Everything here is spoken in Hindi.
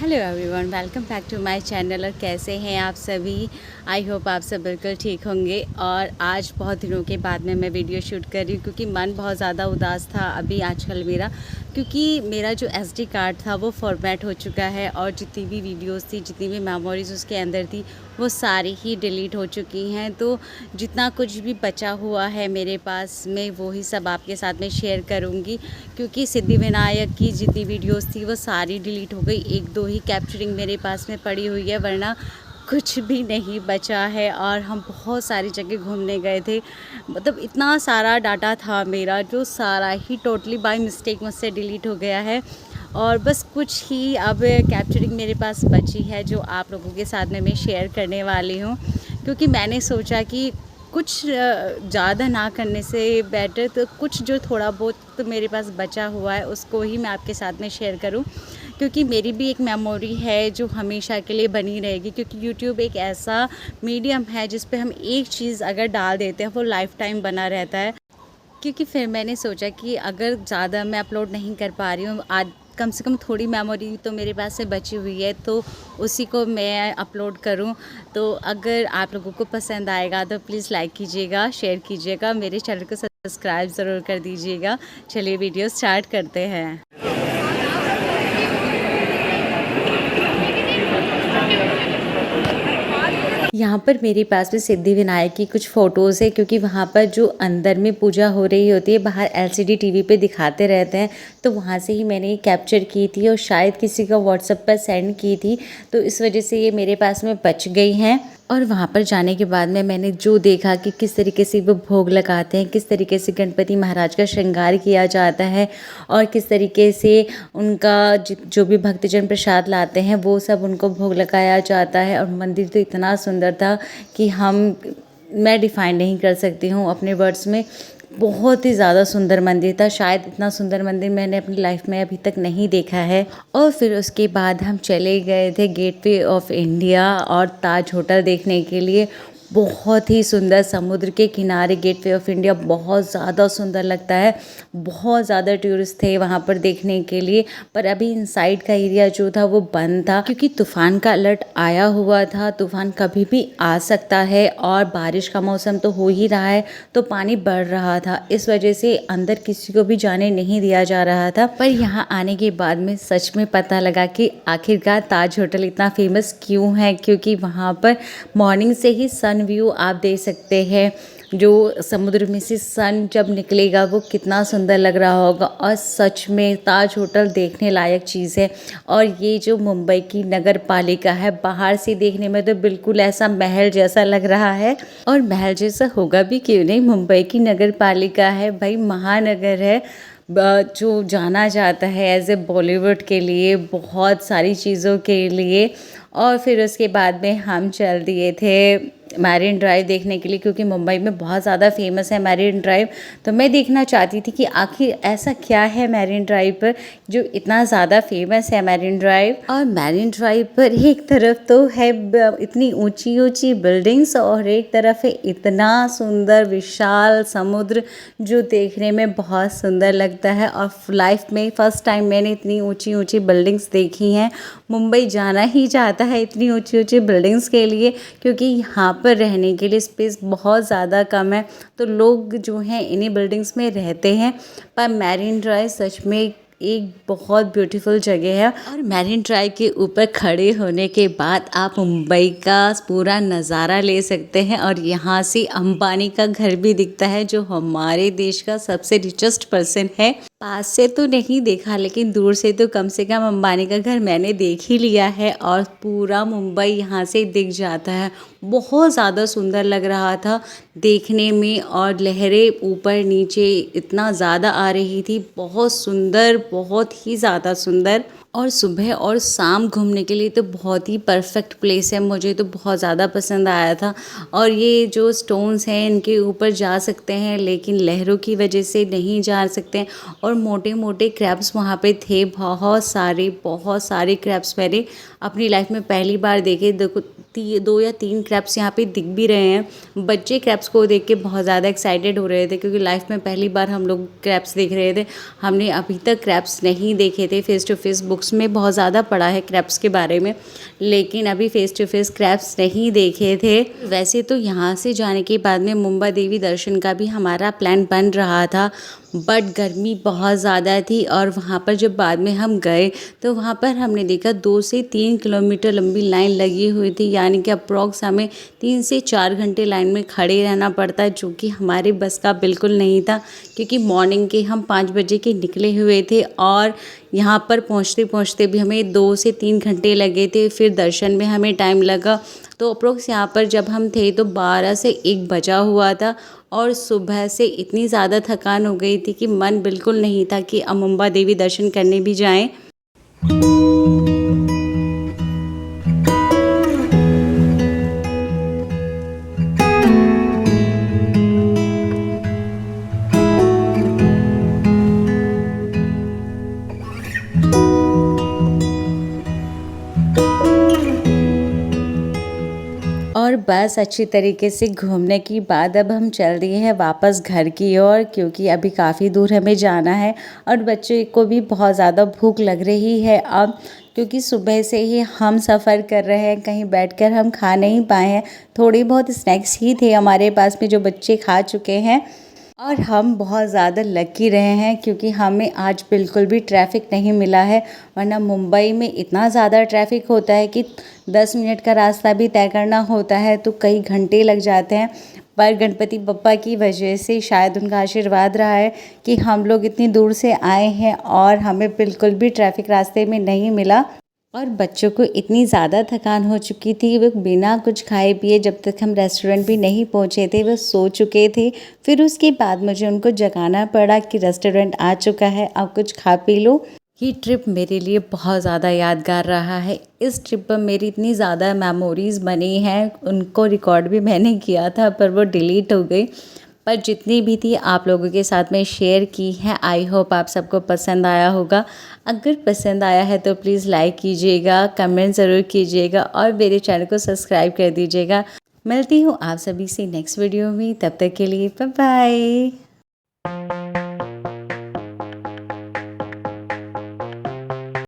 Hello everyone, welcome back to my channel. और कैसे हैं आप सभी? आई होप आप सब बिल्कुल ठीक होंगे। और आज बहुत दिनों के बाद में मैं वीडियो शूट कर रही हूँ क्योंकि मन बहुत ज़्यादा उदास था अभी आजकल मेरा, क्योंकि मेरा जो एसडी कार्ड था वो फॉर्मेट हो चुका है और जितनी भी वीडियोस थी, जितनी भी मेमोरीज़ उसके अंदर थी, वो सारी ही डिलीट हो चुकी हैं। तो जितना कुछ भी बचा हुआ है मेरे पास में वो ही सब आपके साथ में शेयर करूँगी, क्योंकि सिद्धिविनायक की जितनी वीडियोस थी वो सारी डिलीट हो गई। एक दो ही कैप्चरिंग मेरे पास में पड़ी हुई है, वरना कुछ भी नहीं बचा है। और हम बहुत सारी जगह घूमने गए थे, मतलब इतना सारा डाटा था मेरा जो सारा ही टोटली बाय मिस्टेक मुझसे डिलीट हो गया है। और बस कुछ ही अब कैप्चरिंग मेरे पास बची है जो आप लोगों के साथ में मैं शेयर करने वाली हूँ, क्योंकि मैंने सोचा कि कुछ ज़्यादा ना करने से बेटर तो कुछ जो थोड़ा बहुत तो मेरे पास बचा हुआ है उसको ही मैं आपके साथ में शेयर करूं, क्योंकि मेरी भी एक मेमोरी है जो हमेशा के लिए बनी रहेगी। क्योंकि यूट्यूब एक ऐसा मीडियम है जिस पे हम एक चीज़ अगर डाल देते हैं वो लाइफ टाइम बना रहता है। क्योंकि फिर मैंने सोचा कि अगर ज़्यादा मैं अपलोड नहीं कर पा रही हूँ, आज कम से कम थोड़ी मेमोरी तो मेरे पास से बची हुई है, तो उसी को मैं अपलोड करूँ। तो अगर आप लोगों को पसंद आएगा तो प्लीज़ लाइक कीजिएगा, शेयर कीजिएगा, मेरे चैनल को सब्सक्राइब ज़रूर कर दीजिएगा। चलिए वीडियो स्टार्ट करते हैं। यहाँ पर मेरे पास में सिद्धिविनायक की कुछ फ़ोटोज़ है, क्योंकि वहाँ पर जो अंदर में पूजा हो रही होती है बाहर एलसीडी टीवी पे दिखाते रहते हैं, तो वहाँ से ही मैंने ये कैप्चर की थी और शायद किसी का व्हाट्सएप पर सेंड की थी, तो इस वजह से ये मेरे पास में बच गई हैं। और वहाँ पर जाने के बाद में मैंने जो देखा कि किस तरीके से वो भोग लगाते हैं, किस तरीके से गणपति महाराज का श्रृंगार किया जाता है और किस तरीके से उनका जो भी भक्तजन प्रसाद लाते हैं वो सब उनको भोग लगाया जाता है। और मंदिर तो इतना सुंदर था कि मैं डिफ़ाइन नहीं कर सकती हूँ अपने वर्ड्स में। बहुत ही ज़्यादा सुंदर मंदिर था, शायद इतना सुंदर मंदिर मैंने अपनी लाइफ में अभी तक नहीं देखा है। और फिर उसके बाद हम चले गए थे गेटवे ऑफ इंडिया और ताज होटल देखने के लिए। बहुत ही सुंदर समुद्र के किनारे गेटवे ऑफ इंडिया बहुत ज़्यादा सुंदर लगता है। बहुत ज़्यादा टूरिस्ट थे वहाँ पर देखने के लिए, पर अभी इनसाइड का एरिया जो था वो बंद था, क्योंकि तूफ़ान का अलर्ट आया हुआ था। तूफ़ान कभी भी आ सकता है और बारिश का मौसम तो हो ही रहा है, तो पानी बढ़ रहा था, इस वजह से अंदर किसी को भी जाने नहीं दिया जा रहा था। पर यहाँ आने के बाद में सच में पता लगा कि आखिरकार ताज होटल इतना फेमस क्यों है, क्योंकि वहाँ पर मॉर्निंग से ही सन व्यू आप देख सकते हैं। जो समुद्र में से सन जब निकलेगा वो कितना सुंदर लग रहा होगा। और सच में ताज होटल देखने लायक चीज़ है। और ये जो मुंबई की नगर पालिका है, बाहर से देखने में तो बिल्कुल ऐसा महल जैसा लग रहा है, और महल जैसा होगा भी क्यों नहीं, मुंबई की नगर पालिका है भाई, महानगर है जो जाना जाता है एज ए बॉलीवुड के लिए, बहुत सारी चीज़ों के लिए। और फिर उसके बाद में हम चल दिए थे मैरिन ड्राइव देखने के लिए, क्योंकि मुंबई में बहुत ज़्यादा फेमस है मैरिन ड्राइव। तो मैं देखना चाहती थी कि आखिर ऐसा क्या है मैरिन ड्राइव पर जो इतना ज़्यादा फेमस है मैरिन ड्राइव। और मैरिन ड्राइव पर एक तरफ तो है इतनी ऊंची ऊंची बिल्डिंग्स और एक तरफ है इतना सुंदर विशाल समुद्र जो देखने में बहुत सुंदर लगता है। और लाइफ में फ़र्स्ट टाइम मैंने इतनी ऊंची ऊंची बिल्डिंग्स देखी हैं। मुंबई जाना ही चाहता है इतनी ऊंची ऊंची बिल्डिंग्स के लिए, क्योंकि यहाँ पर रहने के लिए स्पेस बहुत ज़्यादा कम है, तो लोग जो हैं इन्हीं बिल्डिंग्स में रहते हैं। पर मैरिन ड्राइव सच में एक बहुत ब्यूटीफुल जगह है। और मैरिन ड्राइव के ऊपर खड़े होने के बाद आप मुंबई का पूरा नज़ारा ले सकते हैं, और यहाँ से अंबानी का घर भी दिखता है जो हमारे देश का सबसे रिचेस्ट पर्सन है। पास से तो नहीं देखा, लेकिन दूर से तो कम से कम अंबानी का घर मैंने देख ही लिया है, और पूरा मुंबई यहाँ से दिख जाता है। बहुत ज़्यादा सुंदर लग रहा था देखने में, और लहरें ऊपर नीचे इतना ज़्यादा आ रही थी, बहुत सुंदर, बहुत ही ज़्यादा सुंदर। और सुबह और शाम घूमने के लिए तो बहुत ही परफेक्ट प्लेस है, मुझे तो बहुत ज़्यादा पसंद आया था। और ये जो स्टोन्स हैं इनके ऊपर जा सकते हैं, लेकिन लहरों की वजह से नहीं जा सकते हैं। और मोटे मोटे क्रैब्स वहाँ पे थे, बहुत सारे क्रैब्स मैंने अपनी लाइफ में पहली बार देखे। देखो 2 या 3 क्रैब्स यहाँ पे दिख भी रहे हैं। बच्चे क्रैब्स को देख के बहुत ज़्यादा एक्साइटेड हो रहे थे, क्योंकि लाइफ में पहली बार हम लोग क्रैब्स देख रहे थे। हमने अभी तक क्रैब्स नहीं देखे थे face to face, book books में बहुत ज़्यादा पढ़ा है क्रैब्स के बारे में, लेकिन अभी फ़ेस टू फ़ेस क्रैब्स नहीं देखे थे। वैसे तो यहाँ से जाने के बाद में मुंबा देवी दर्शन का भी हमारा प्लान बन रहा था, बट गर्मी बहुत ज़्यादा थी और वहाँ पर जब बाद में हम गए तो वहाँ पर हमने देखा 2 से 3 किलोमीटर लंबी लाइन लगी हुई थी, यानी कि अप्रॉक्स हमें 3 से 4 घंटे लाइन में खड़े रहना पड़ता है, जो कि हमारे बस का बिल्कुल नहीं था, क्योंकि मॉर्निंग के हम 5 बजे के निकले हुए थे और यहाँ पर पहुँचते पहुँचते भी हमें 2 से 3 घंटे लगे थे। फिर दर्शन में हमें टाइम लगा, तो अप्रोक्स यहाँ पर जब हम थे तो 12 से 1 बजा हुआ था और सुबह से इतनी ज़्यादा थकान हो गई थी कि मन बिल्कुल नहीं था कि अब मुंबा देवी दर्शन करने भी जाएं। और बस अच्छी तरीके से घूमने के बाद अब हम चल दिए हैं वापस घर की ओर, क्योंकि अभी काफ़ी दूर हमें जाना है और बच्चे को भी बहुत ज़्यादा भूख लग रही है अब, क्योंकि सुबह से ही हम सफ़र कर रहे हैं, कहीं बैठकर हम खा नहीं पाए हैं। थोड़ी बहुत स्नैक्स ही थे हमारे पास में जो बच्चे खा चुके हैं और हम बहुत ज़्यादा लकी रहे हैं क्योंकि हमें आज बिल्कुल भी ट्रैफ़िक नहीं मिला है, वरना मुंबई में इतना ज़्यादा ट्रैफ़िक होता है कि 10 मिनट का रास्ता भी तय करना होता है तो कई घंटे लग जाते हैं। पर गणपति बप्पा की वजह से शायद उनका आशीर्वाद रहा है कि हम लोग इतनी दूर से आए हैं और हमें बिल्कुल भी ट्रैफ़िक रास्ते में नहीं मिला। और बच्चों को इतनी ज़्यादा थकान हो चुकी थी, वो बिना कुछ खाए पिए जब तक हम रेस्टोरेंट भी नहीं पहुँचे थे वो सो चुके थे। फिर उसके बाद मुझे उनको जगाना पड़ा कि रेस्टोरेंट आ चुका है, अब कुछ खा पी लो। ये ट्रिप मेरे लिए बहुत ज़्यादा यादगार रहा है। इस ट्रिप पर मेरी इतनी ज़्यादा मेमोरीज़ बनी हैं, उनको रिकॉर्ड भी मैंने किया था पर वो डिलीट हो गई, पर जितनी भी थी आप लोगों के साथ में शेयर की है। आई होप आप सबको पसंद आया होगा। अगर पसंद आया है तो प्लीज़ लाइक कीजिएगा, कमेंट ज़रूर कीजिएगा और मेरे चैनल को सब्सक्राइब कर दीजिएगा। मिलती हूँ आप सभी से नेक्स्ट वीडियो में, तब तक के लिए बाय बाय।